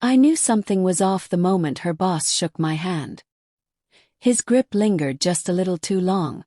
I knew something was off the moment her boss shook my hand. His grip lingered just a little too long.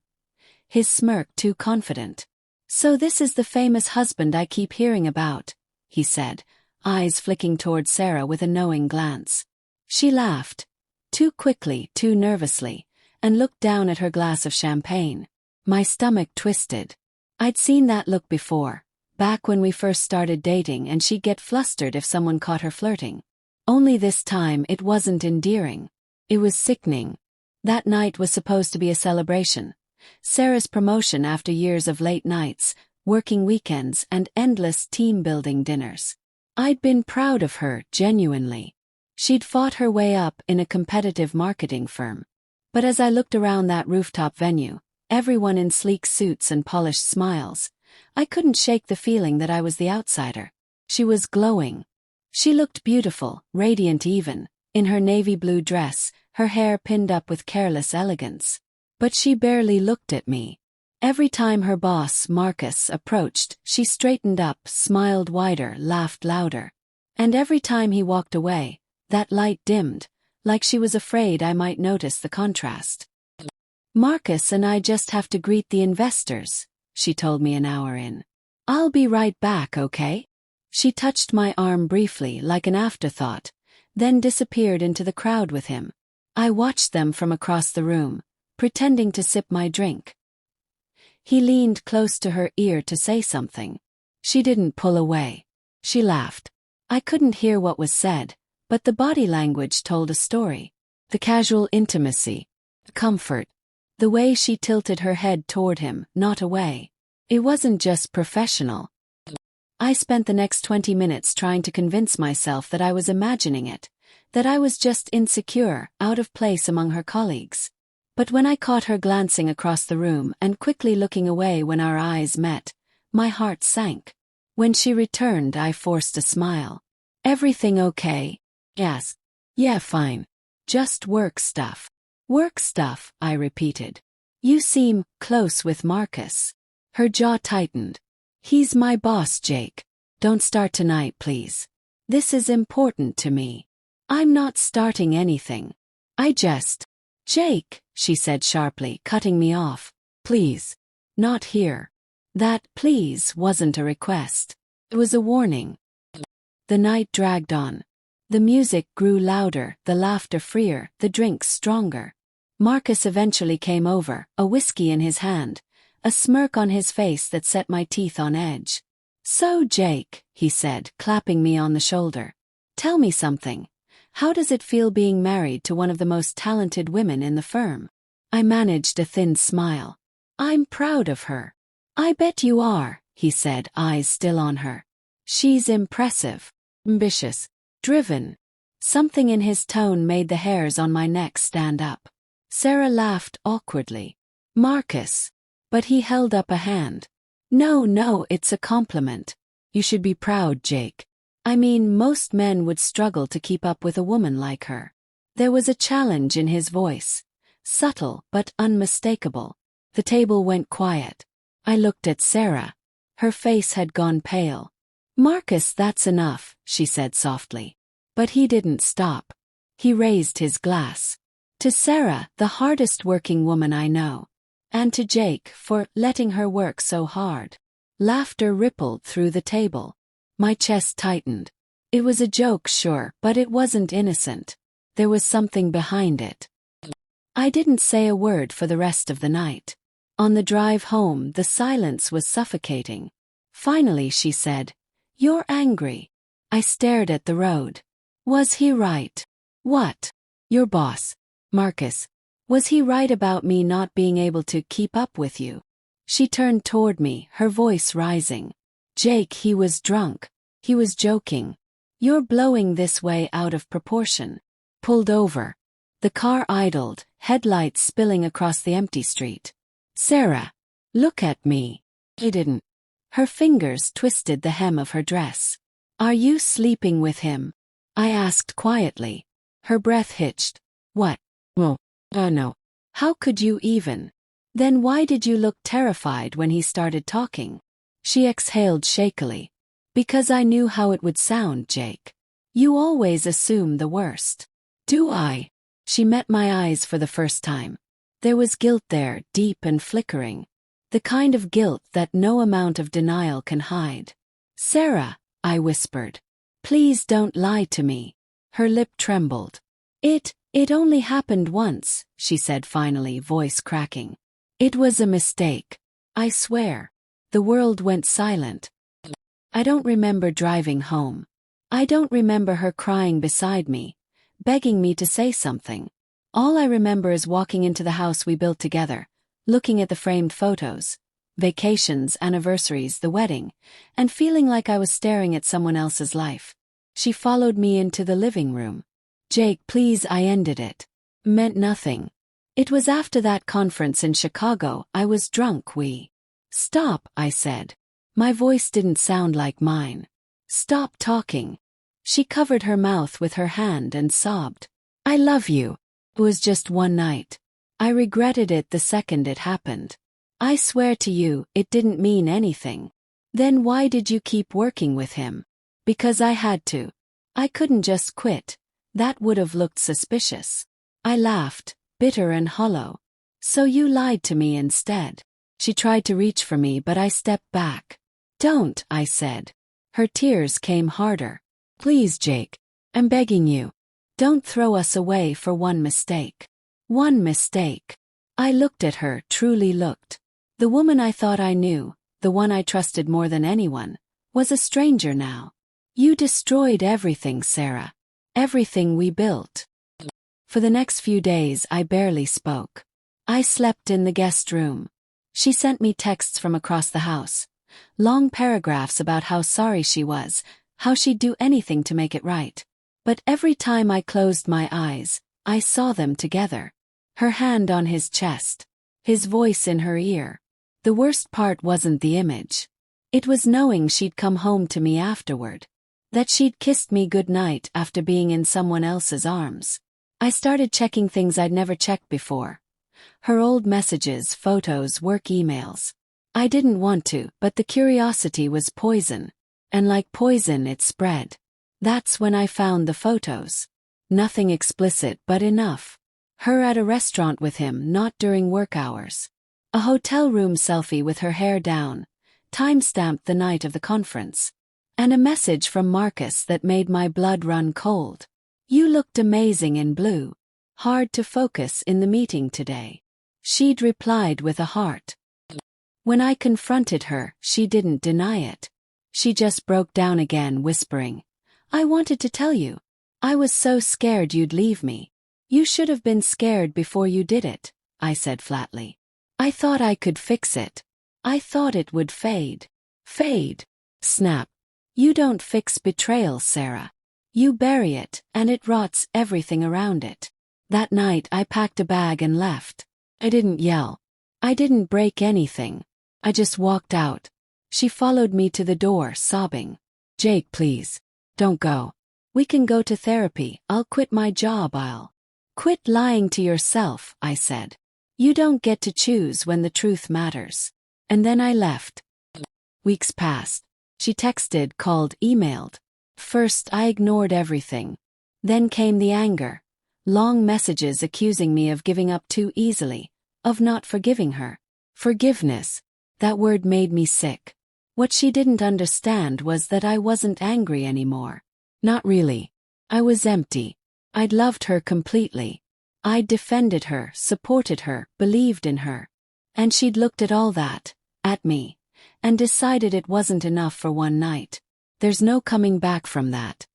His smirk too confident. "So this is the famous husband I keep hearing about," he said, eyes flicking toward Sarah with a knowing glance. She laughed, too quickly, too nervously, and looked down at her glass of champagne. My stomach twisted. I'd seen that look before, back when we first started dating, and she'd get flustered if someone caught her flirting. Only this time it wasn't endearing. It was sickening. That night was supposed to be a celebration. Sarah's promotion after years of late nights, working weekends, and endless team-building dinners. I'd been proud of her, genuinely. She'd fought her way up in a competitive marketing firm. But as I looked around that rooftop venue, everyone in sleek suits and polished smiles, I couldn't shake the feeling that I was the outsider. She was glowing. She looked beautiful, radiant even, in her navy blue dress, her hair pinned up with careless elegance. But she barely looked at me. Every time her boss, Marcus, approached, she straightened up, smiled wider, laughed louder. And every time he walked away, that light dimmed, like she was afraid I might notice the contrast. "Marcus and I just have to greet the investors," she told me an hour in. "I'll be right back, okay?" She touched my arm briefly like an afterthought, then disappeared into the crowd with him. I watched them from across the room, pretending to sip my drink. He leaned close to her ear to say something. She didn't pull away. She laughed. I couldn't hear what was said, but the body language told a story. The casual intimacy, the comfort, the way she tilted her head toward him, not away. It wasn't just professional. I spent the next 20 minutes trying to convince myself that I was imagining it, that I was just insecure, out of place among her colleagues. But when I caught her glancing across the room and quickly looking away when our eyes met, my heart sank. When she returned, I forced a smile. "Everything okay?" "Yes." "Yeah, fine. Just work stuff." "Work stuff," I repeated. "You seem close with Marcus." Her jaw tightened. "He's my boss, Jake. Don't start tonight, please. This is important to me." "I'm not starting anything. I just—" "Jake," she said sharply, cutting me off. "Please. Not here." That "please" wasn't a request. It was a warning. The night dragged on. The music grew louder, the laughter freer, the drinks stronger. Marcus eventually came over, a whiskey in his hand, a smirk on his face that set my teeth on edge. "So, Jake," he said, clapping me on the shoulder. "Tell me something. How does it feel being married to one of the most talented women in the firm?" I managed a thin smile. "I'm proud of her." "I bet you are," he said, eyes still on her. "She's impressive, ambitious, driven." Something in his tone made the hairs on my neck stand up. Sarah laughed awkwardly. "Marcus." But he held up a hand. No, it's a compliment. You should be proud, Jake. I mean, most men would struggle to keep up with a woman like her." There was a challenge in his voice, subtle but unmistakable. The table went quiet. I looked at Sarah. Her face had gone pale. "Marcus, that's enough," she said softly. But he didn't stop. He raised his glass. "To Sarah, the hardest working woman I know. And to Jake, for letting her work so hard." Laughter rippled through the table. My chest tightened. It was a joke, sure, but it wasn't innocent. There was something behind it. I didn't say a word for the rest of the night. On the drive home, the silence was suffocating. Finally she said, "You're angry." I stared at the road. Was he right? "What?" "Your boss, Marcus. Was he right about me not being able to keep up with you?" She turned toward me, her voice rising. "Jake, he was drunk. He was joking. You're blowing this way out of proportion." Pulled over. The car idled, headlights spilling across the empty street. "Sarah, look at me." He didn't. Her fingers twisted the hem of her dress. "Are you sleeping with him?" I asked quietly. Her breath hitched. "What? Well, no. How could you even? Then why did you look terrified when he started talking?" She exhaled shakily. "Because I knew how it would sound, Jake. You always assume the worst. Do I? She met my eyes for the first time. There was guilt there, deep and flickering. The kind of guilt that no amount of denial can hide. Sarah, I whispered. Please don't lie to me. Her lip trembled. It only happened once, she said finally, voice cracking. It was a mistake. I swear. The world went silent. I don't remember driving home. I don't remember her crying beside me, begging me to say something. All I remember is walking into the house we built together, looking at the framed photos, vacations, anniversaries, the wedding, and feeling like I was staring at someone else's life. She followed me into the living room. Jake, please, I ended it. Meant nothing. It was after that conference in Chicago. I was drunk. Stop, I said. My voice didn't sound like mine. Stop talking. She covered her mouth with her hand and sobbed. I love you. It was just one night. I regretted it the second it happened. I swear to you, it didn't mean anything. Then why did you keep working with him? Because I had to. I couldn't just quit. That would have looked suspicious. I laughed, bitter and hollow. So you lied to me instead. She tried to reach for me, but I stepped back. Don't, I said. Her tears came harder. Please, Jake. I'm begging you. Don't throw us away for one mistake. One mistake. I looked at her, truly looked. The woman I thought I knew, the one I trusted more than anyone, was a stranger now. You destroyed everything, Sarah. Everything we built. For the next few days I barely spoke. I slept in the guest room. She sent me texts from across the house. Long paragraphs about how sorry she was, how she'd do anything to make it right. But every time I closed my eyes, I saw them together. Her hand on his chest. His voice in her ear. The worst part wasn't the image. It was knowing she'd come home to me afterward. That she'd kissed me goodnight after being in someone else's arms. I started checking things I'd never checked before. Her old messages, photos, work emails. I didn't want to, but the curiosity was poison. And like poison, it spread. That's when I found the photos. Nothing explicit, but enough. Her at a restaurant with him, not during work hours. A hotel room selfie with her hair down, time-stamped the night of the conference. And a message from Marcus that made my blood run cold. You looked amazing in blue. Hard to focus in the meeting today. She'd replied with a heart. When I confronted her, she didn't deny it. She just broke down again, whispering, I wanted to tell you. I was so scared you'd leave me. You should have been scared before you did it, I said flatly. I thought I could fix it. I thought it would fade. Fade. Snap. You don't fix betrayal, Sarah. You bury it, and it rots everything around it. That night I packed a bag and left. I didn't yell. I didn't break anything. I just walked out. She followed me to the door, sobbing. Jake, please. Don't go. We can go to therapy. I'll quit my job. I'll quit lying to yourself, I said. You don't get to choose when the truth matters. And then I left. Weeks passed. She texted, called, emailed. First I ignored everything. Then came the anger. Long messages accusing me of giving up too easily, of not forgiving her. Forgiveness. That word made me sick. What she didn't understand was that I wasn't angry anymore. Not really. I was empty. I'd loved her completely. I'd defended her, supported her, believed in her. And she'd looked at all that, at me, and decided it wasn't enough for one night. There's no coming back from that.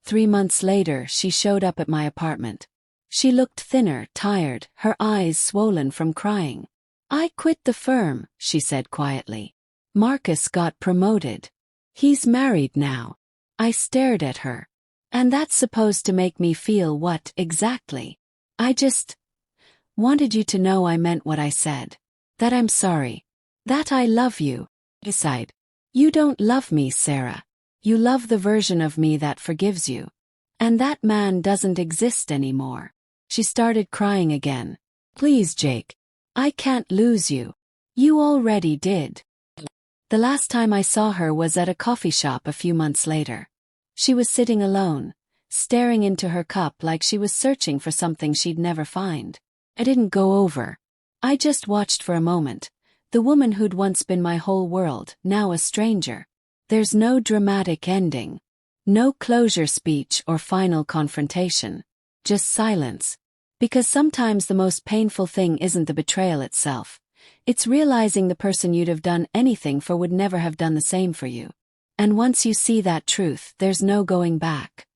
3 months later, she showed up at my apartment. She looked thinner, tired, her eyes swollen from crying. I quit the firm, she said quietly. Marcus got promoted. He's married now. I stared at her. And that's supposed to make me feel what, exactly? I just wanted you to know I meant what I said. That I'm sorry. That I love you. I sighed. You don't love me, Sarah. You love the version of me that forgives you. And that man doesn't exist anymore. She started crying again. Please, Jake. I can't lose you. You already did. The last time I saw her was at a coffee shop a few months later. She was sitting alone, staring into her cup like she was searching for something she'd never find. I didn't go over. I just watched for a moment. The woman who'd once been my whole world, now a stranger. There's no dramatic ending. No closure speech or final confrontation. Just silence. Because sometimes the most painful thing isn't the betrayal itself. It's realizing the person you'd have done anything for would never have done the same for you. And once you see that truth, there's no going back.